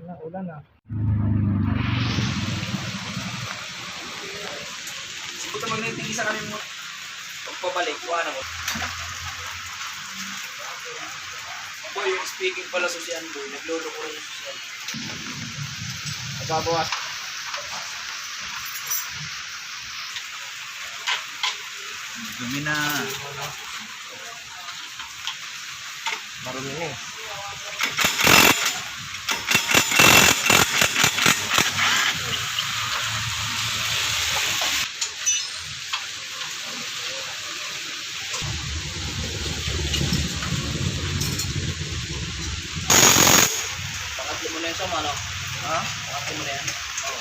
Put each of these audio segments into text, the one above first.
Ulan na. Puta magnitingin sa kami mo. Pagpabalik, kuha na mo. Boy, yung speaking pala sa siyan, boy. Naglolo ko rin sa siyan. Nagbabawas. Dumi na. Marumi na eh. Pangatlo mo na yan sa mano. Ha? Pangatlo mo na yan. Oo.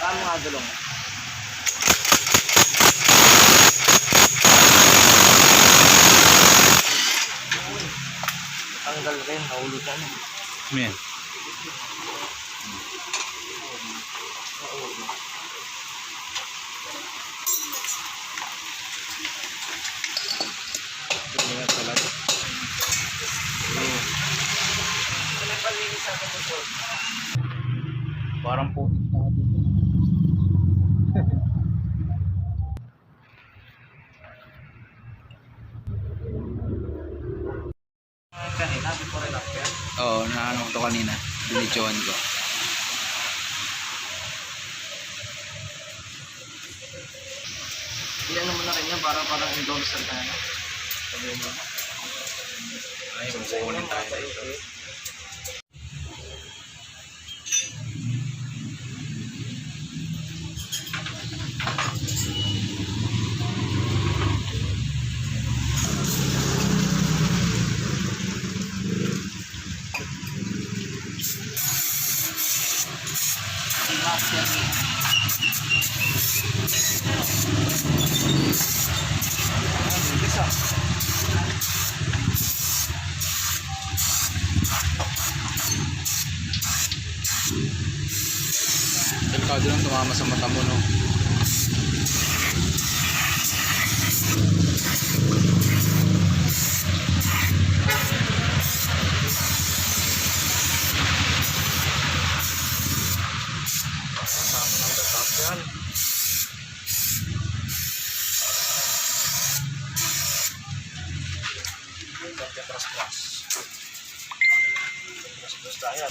Saan mga gulong? Tanggal rin, nahuli ka na. Yan. Hindi nga talaga. Parang putik na dito. Kanina, before and after. Oo, naano ko to kanina. Binidyohan ko. Ilan naman na kanya para parang endorser ka na. Sabi mo. Ay, magkukunin tayo dito. Last year ni. Delikado lang tumama sa mata mo, no? Kasama ng gatap yan. Katras-tras. Katras-tras tayo.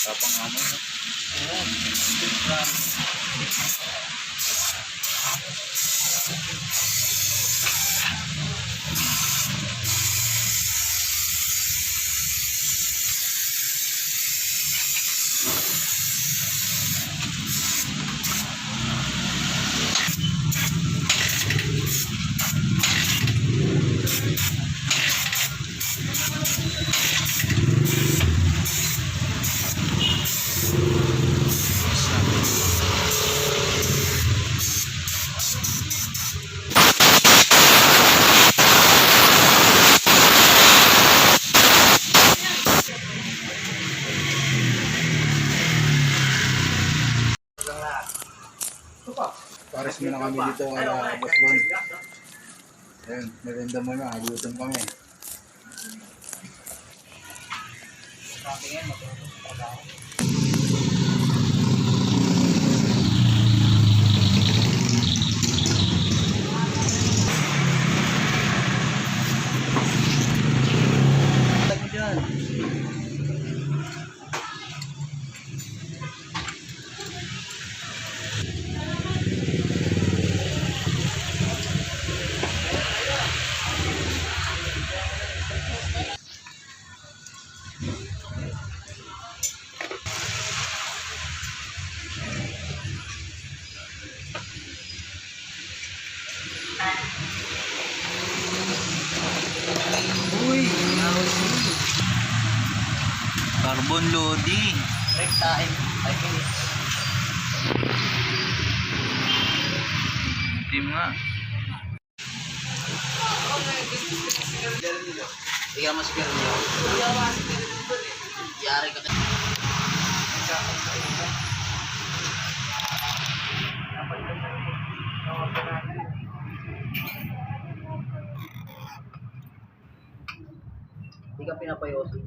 Tapang amon, no? Pares mo na kami dito, Boss Ron. Ayun, maganda mo na, gutom kami. Tingin, matulog sa trabaho. Tago dyan. Uy, carbon loading. Break time. 5 minutes. Team nga. Bigyan mo si Pirlo. Yari ka. Hindi ka pinapayosi.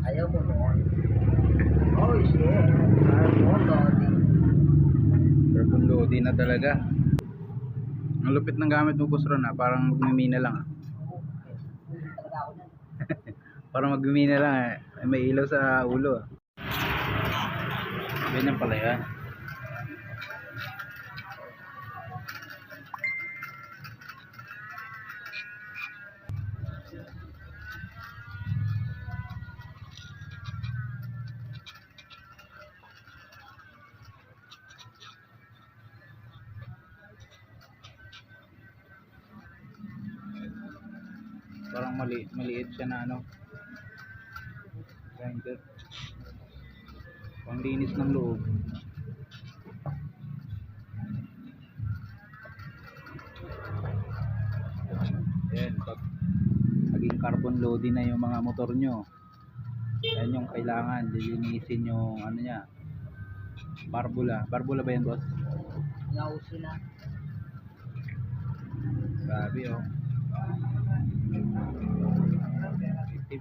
Ayaw mo noon. Oh, sure. Ayaw mo, Lodi. Carbon Lodi na talaga. Ang lupit ng gamit mo, Boss Ron, parang magmimina lang. Talaga ako na. Parang magmimina lang may ilaw sa ulo. Ganyan pala yan. Parang maliit siya na ano, grinder. Panglinis ng loob. Ayan, pag naging carbon loading na yung mga motor nyo, yan yung kailangan lilinisin yung ano niya, barbula ba yan, boss? Nauso na. Grabe oh. Tip.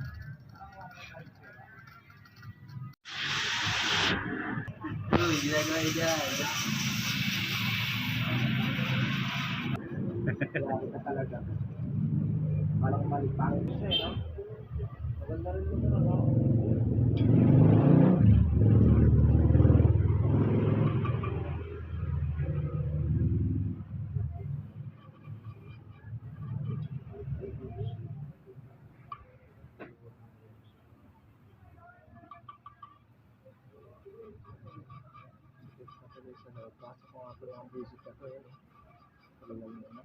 Uy, ginagawa dyan. Grabe ka talaga. Walang malipangin siya, no? Maganda rin mo no? Pasok ko nga pala ang visit ako yun. Talagang yun, no?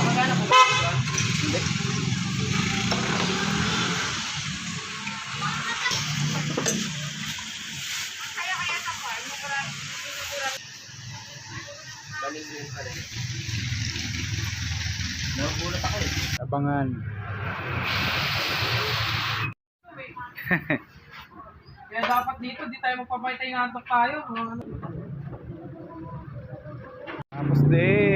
Magkano po ba ito? Hindi. Balingin pa rin. Nagulat ako eh. Abangan. Kaya dapat dito, di tayo magpapaytay ng antok tayo. Tapos din.